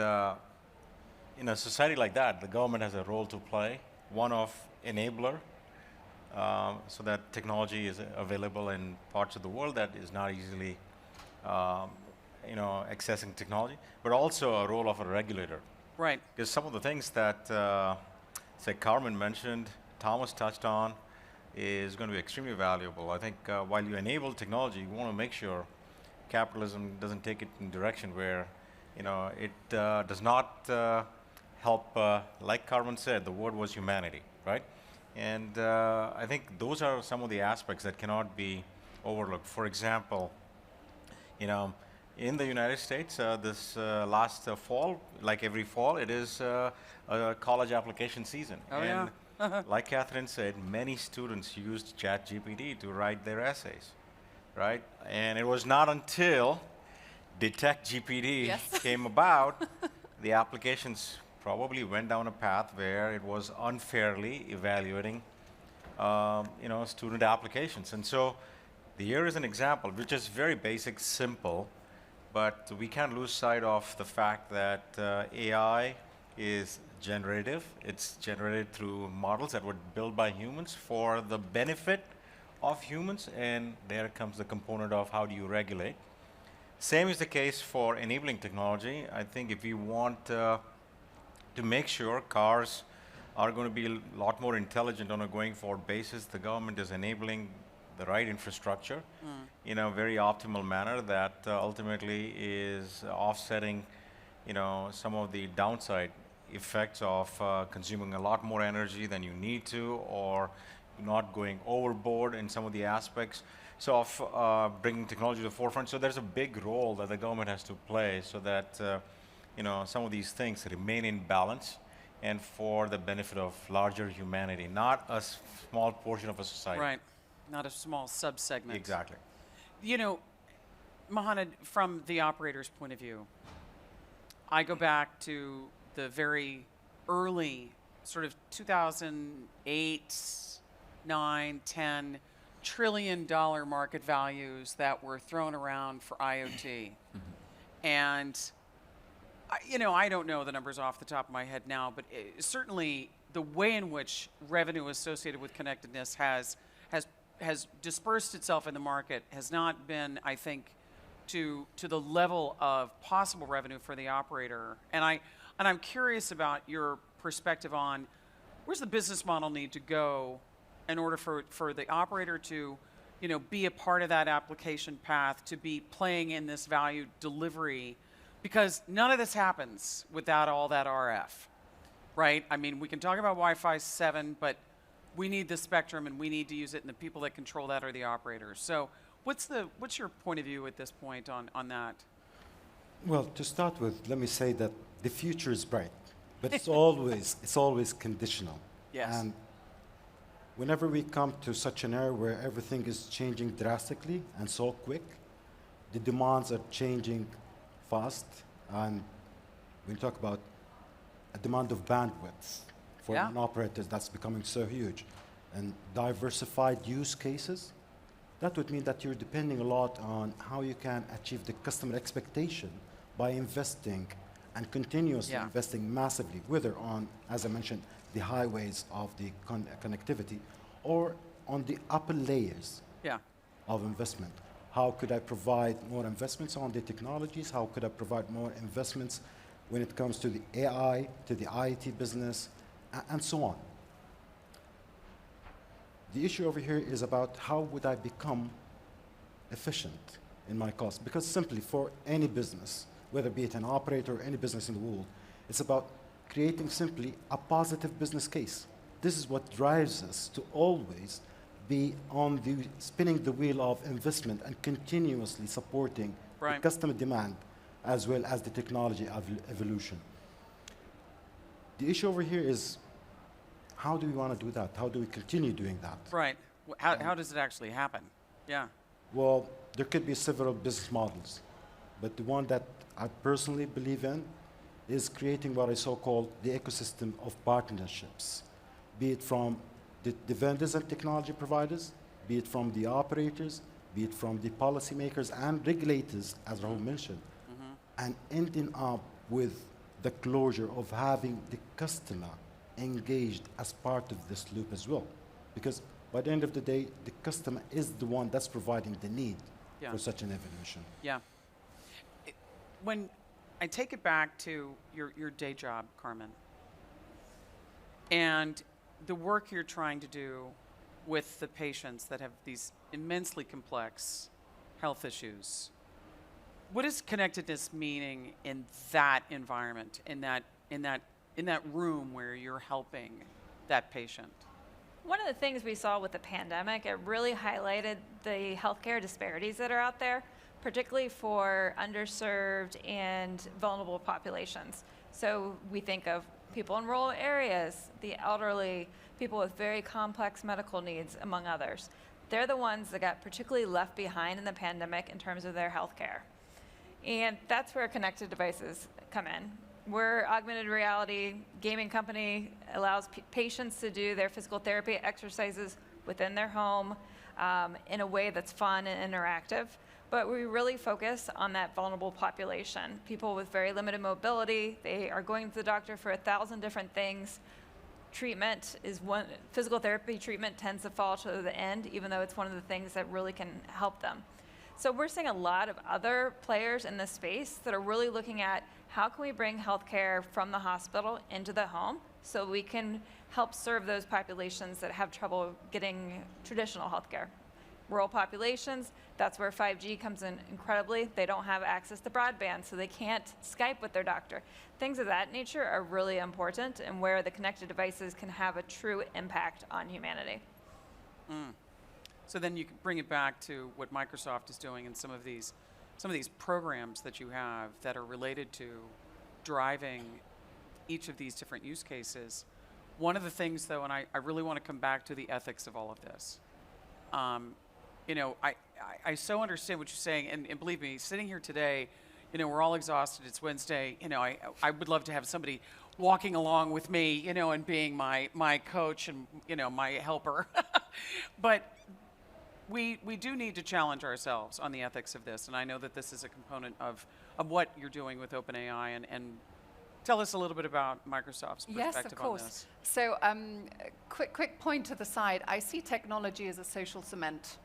in a society like that, the government has a role to play, one of enabler, so that technology is available in parts of the world that is not easily accessing technology, but also a role of a regulator. Right. Because some of the things that, say, Carmen mentioned, Thomas touched on, is going to be extremely valuable. I think while you enable technology, you want to make sure capitalism doesn't take it in a direction where, it does not help, like Carmen said, the word was humanity, right? And I think those are some of the aspects that cannot be overlooked. For example, in the United States, this last fall, like every fall, it is a college application season. Oh, and yeah. like Catherine said, many students used ChatGPT to write their essays, right? And it was not until Detect GPT came about, the applications probably went down a path where it was unfairly evaluating, student applications. And so here is an example, which is very basic, simple, but we can't lose sight of the fact that AI is generative. It's generated through models that were built by humans for the benefit of humans, and there comes the component of how do you regulate. Same is the case for enabling technology. I think if we want to make sure cars are going to be a lot more intelligent on a going forward basis, the government is enabling the right infrastructure in a very optimal manner that ultimately is offsetting, some of the downside effects of consuming a lot more energy than you need to, or not going overboard in some of the aspects. So of bringing technology to the forefront. So there's a big role that the government has to play so that some of these things remain in balance and for the benefit of larger humanity, not a small portion of a society. Right. Not a small subsegment. Exactly. You know, Mohanad, from the operator's point of view, I go back to the very early sort of 2008, 9, 10 trillion-dollar market values that were thrown around for IoT. And, I don't know the numbers off the top of my head now, but certainly the way in which revenue associated with connectedness has dispersed itself in the market has not been, I think, to the level of possible revenue for the operator. And I'm curious about your perspective on where's the business model need to go in order for the operator to, be a part of that application path, to be playing in this value delivery, because none of this happens without all that RF, right? I mean, we can talk about Wi-Fi 7, but we need the spectrum and we need to use it, and the people that control that are the operators. So what's your point of view at this point on that? Well, to start with, let me say that the future is bright, but it's always conditional. Yes. And whenever we come to such an era where everything is changing drastically and so quick, the demands are changing fast, and we talk about a demand of bandwidth for an operator that's becoming so huge, and diversified use cases. That would mean that you're depending a lot on how you can achieve the customer expectation by investing and continuously investing massively, whether on, as I mentioned, the highways of the connectivity or on the upper layers of investment. How could I provide more investments on the technologies? How could I provide more investments when it comes to the AI, to the IoT business, and so on? The issue over here is about how would I become efficient in my cost? Because simply for any business, whether be it an operator or any business in the world, it's about creating simply a positive business case. This is what drives us to always be on the spinning the wheel of investment and continuously supporting the customer demand as well as the technology evolution. The issue over here is, how do we want to do that? How do we continue doing that? Right. How does it actually happen? Yeah. Well, there could be several business models, but the one that I personally believe in is creating what I so-called the ecosystem of partnerships, be it from the vendors and technology providers, be it from the operators, be it from the policymakers and regulators, as Rahul mentioned, and ending up with the closure of having the customer engaged as part of this loop as well. Because by the end of the day, the customer is the one that's providing the need for such an evolution. Yeah. When I take it back to your day job, Carmen, and the work you're trying to do with the patients that have these immensely complex health issues, what is connectedness meaning in that environment, in that room where you're helping that patient? One of the things we saw with the pandemic, it really highlighted the healthcare disparities that are out there, particularly for underserved and vulnerable populations. So we think of people in rural areas, the elderly, people with very complex medical needs, among others. They're the ones that got particularly left behind in the pandemic in terms of their healthcare. And that's where connected devices come in. We're augmented reality gaming company, allows patients to do their physical therapy exercises within their home in a way that's fun and interactive. But we really focus on that vulnerable population, people with very limited mobility. They are going to the doctor for 1,000 different things. Treatment is one, physical therapy treatment tends to fall to the end, even though it's one of the things that really can help them. So we're seeing a lot of other players in this space that are really looking at how can we bring healthcare from the hospital into the home so we can help serve those populations that have trouble getting traditional healthcare. Rural populations, that's where 5G comes in incredibly. They don't have access to broadband, so they can't Skype with their doctor. Things of that nature are really important and where the connected devices can have a true impact on humanity. So then you can bring it back to what Microsoft is doing in some of these programs that you have that are related to driving each of these different use cases. One of the things, though, and I really want to come back to the ethics of all of this. You know, I so understand what you're saying, and believe me, sitting here today, you know, we're all exhausted. It's Wednesday. You know, I would love to have somebody walking along with me, you know, and being my coach and, you know, my helper. But we do need to challenge ourselves on the ethics of this, and I know that this is a component of what you're doing with OpenAI, and tell us a little bit about Microsoft's perspective on this. So, quick point to the side. I see technology as a social cement.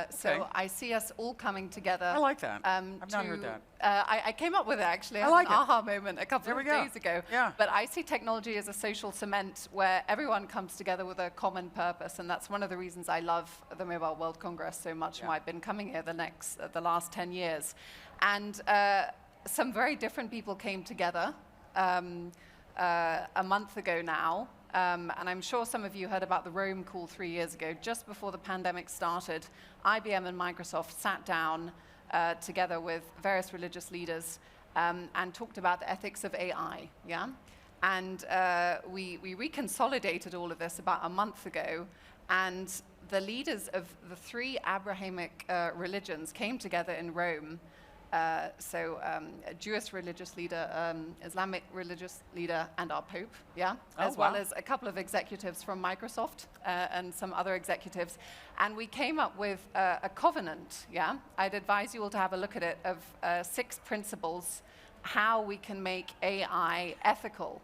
So I see us all coming together. I like that. I've not heard that. I came up with it actually. I like an aha moment a couple of days ago. Yeah. But I see technology as a social cement where everyone comes together with a common purpose, and that's one of the reasons I love the Mobile World Congress so much, and why I've been coming here the last 10 years. And some very different people came together a month ago now. And I'm sure some of you heard about the Rome call 3 years ago. Just before the pandemic started, IBM and Microsoft sat down together with various religious leaders and talked about the ethics of AI. Yeah, and we reconsolidated all of this about a month ago, and the leaders of the 3 Abrahamic religions came together in Rome. A Jewish religious leader, Islamic religious leader, and our Pope, as well as a couple of executives from Microsoft and some other executives. And we came up with a covenant, I'd advise you all to have a look at it, of 6 principles, how we can make AI ethical.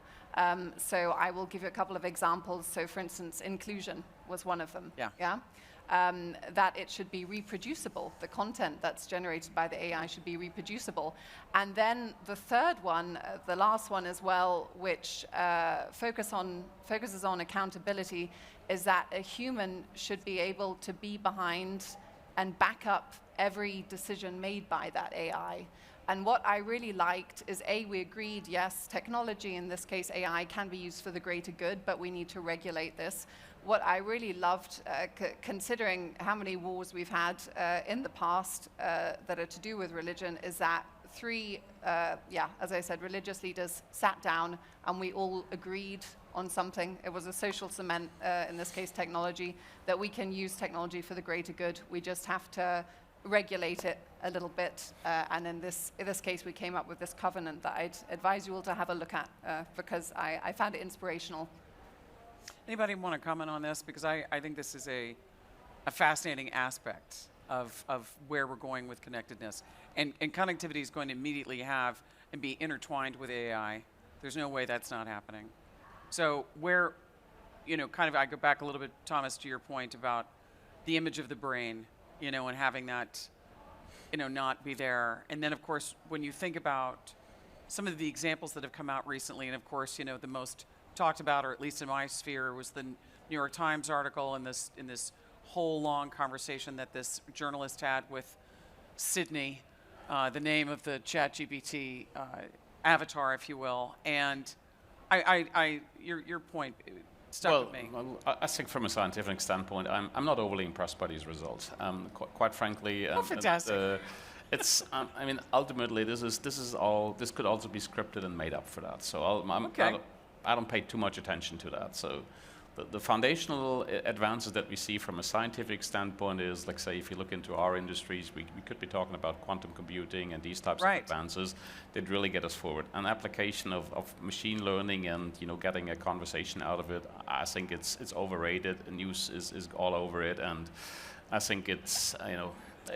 So I will give you a couple of examples. So for instance, inclusion was one of them, that it should be reproducible. The content that's generated by the AI should be reproducible. And then the third one, the last one as well, which focuses on accountability, is that a human should be able to be behind and back up every decision made by that AI. And what I really liked is, we agreed, yes, technology, in this case AI, can be used for the greater good, but we need to regulate this. What I really loved, considering how many wars we've had in the past that are to do with religion, is that 3, as I said, religious leaders sat down and we all agreed on something. It was a social cement, in this case technology, that we can use technology for the greater good. We just have to regulate it a little bit. And in this case, we came up with this covenant that I'd advise you all to have a look at because I found it inspirational. Anybody want to comment on this? Because I think this is a fascinating aspect of where we're going with connectedness. And connectivity is going to immediately have and be intertwined with AI. There's no way that's not happening. So where, you know, kind of I go back a little bit, Thomas, to your point about the image of the brain, you know, and having that, you know, not be there. And then, of course, when you think about some of the examples that have come out recently, and of course, you know, the most talked about, or at least in my sphere, was the New York Times article and this whole long conversation that this journalist had with Sydney, the name of the ChatGPT avatar, if you will. And your point stuck with me. Well, I think from a scientific standpoint, I'm not overly impressed by these results. Quite frankly, fantastic. It's. I mean, ultimately, this could also be scripted and made up for that. So I don't pay too much attention to that. So the foundational advances that we see from a scientific standpoint is, like, say, if you look into our industries, we could be talking about quantum computing and these types of advances that really get us forward. An application of machine learning and, you know, getting a conversation out of it, I think it's overrated. The news is all over it, and I think it's, you know,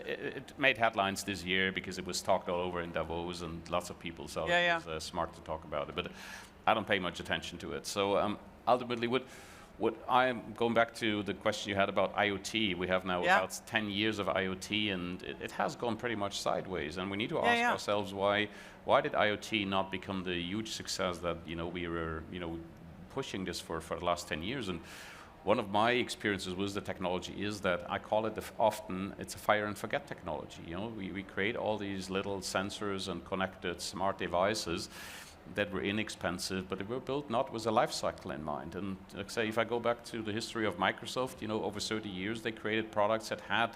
it made headlines this year because it was talked all over in Davos and lots of people, so it was smart to talk about it. But I don't pay much attention to it. So ultimately, what I'm going back to the question you had about IoT. We have now about 10 years of IoT, and it has gone pretty much sideways. And we need to ask ourselves why did IoT not become the huge success that, you know, we were, you know, pushing this for the last 10 years. And one of my experiences with the technology is that I call it often it's a fire and forget technology. You know, we create all these little sensors and connected smart devices that were inexpensive, but they were built not with a life cycle in mind. And like say, if I go back to the history of Microsoft, you know, over 30 years, they created products that had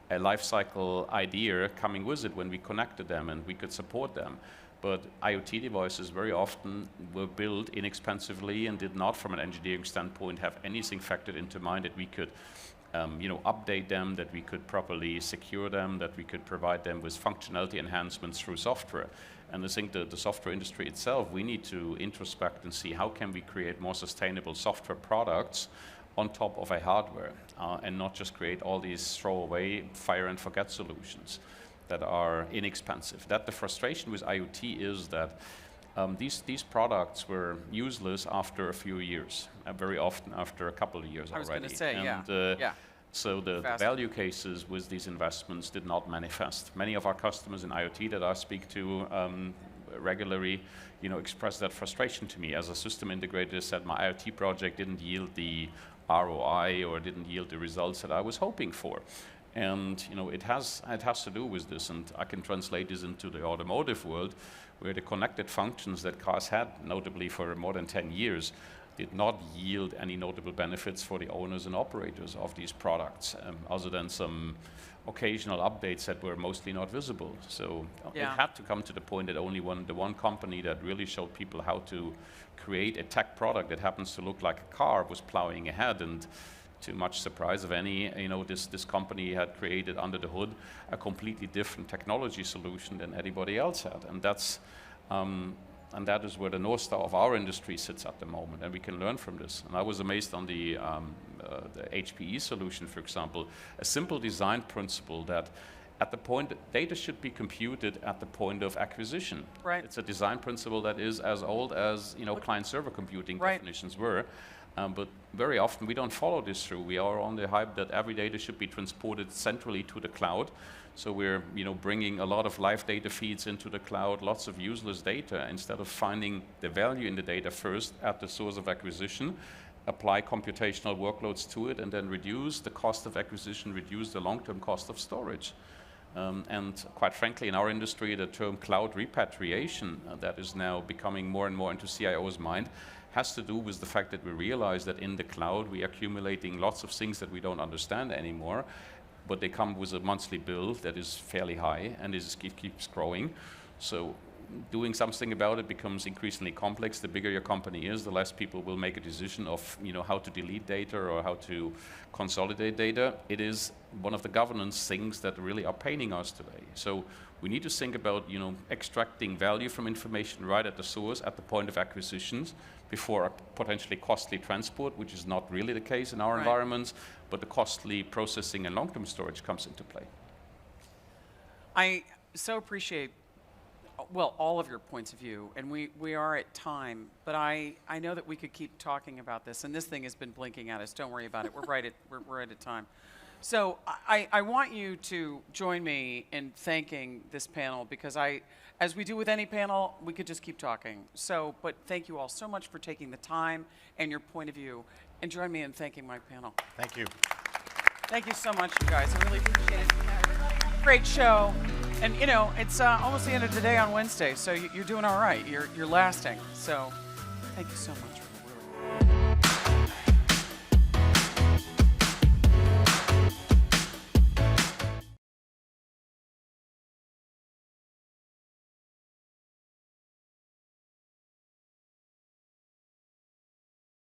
a life cycle idea coming with it when we connected them and we could support them. But IoT devices very often were built inexpensively and did not, from an engineering standpoint, have anything factored into mind that we could update them, that we could properly secure them, that we could provide them with functionality enhancements through software. And I think the software industry itself, we need to introspect and see how can we create more sustainable software products on top of a hardware, and not just create all these throwaway, fire and forget solutions that are inexpensive. That the frustration with IoT is that these products were useless after a few years, very often after a couple of years already. I was going to say, and, yeah. So the value cases with these investments did not manifest. Many of our customers in IoT that I speak to regularly, express that frustration to me. As a system integrator said, my IoT project didn't yield the ROI or didn't yield the results that I was hoping for. And it has to do with this, and I can translate this into the automotive world, where the connected functions that cars had, notably for more than 10 years, did not yield any notable benefits for the owners and operators of these products, other than some occasional updates that were mostly not visible. So it had to come to the point that only the one company that really showed people how to create a tech product that happens to look like a car was plowing ahead, and to much surprise of any, this company had created under the hood a completely different technology solution than anybody else had. And that is where the North Star of our industry sits at the moment, and we can learn from this. And I was amazed on the HPE solution, for example, a simple design principle that at the point, data should be computed at the point of acquisition. Right. It's a design principle that is as old as client-server computing definitions were. But very often we don't follow this through. We are on the hype that every data should be transported centrally to the cloud. So we're bringing a lot of live data feeds into the cloud, lots of useless data, instead of finding the value in the data first at the source of acquisition, apply computational workloads to it, and then reduce the cost of acquisition, reduce the long-term cost of storage. And quite frankly, in our industry, the term cloud repatriation that is now becoming more and more into CIO's mind has to do with the fact that we realize that in the cloud we are accumulating lots of things that we don't understand anymore, but they come with a monthly bill that is fairly high, and it keeps growing. So doing something about it becomes increasingly complex. The bigger your company is, the less people will make a decision of how to delete data or how to consolidate data. It is one of the governance things that really are paining us today. So we need to think about extracting value from information right at the source, at the point of acquisitions, before a potentially costly transport, which is not really the case in our environments, but the costly processing and long-term storage comes into play. I so appreciate all of your points of view, and we are at time, but I know that we could keep talking about this, and this thing has been blinking at us. Don't worry about it. We're right at time. So I want you to join me in thanking this panel, because as we do with any panel, we could just keep talking. So, but thank you all so much for taking the time and your point of view, and join me in thanking my panel. Thank you. Thank you so much, you guys. I really appreciate it. Great show. And it's almost the end of the day on Wednesday, so you're doing all right. You're lasting. So thank you so much.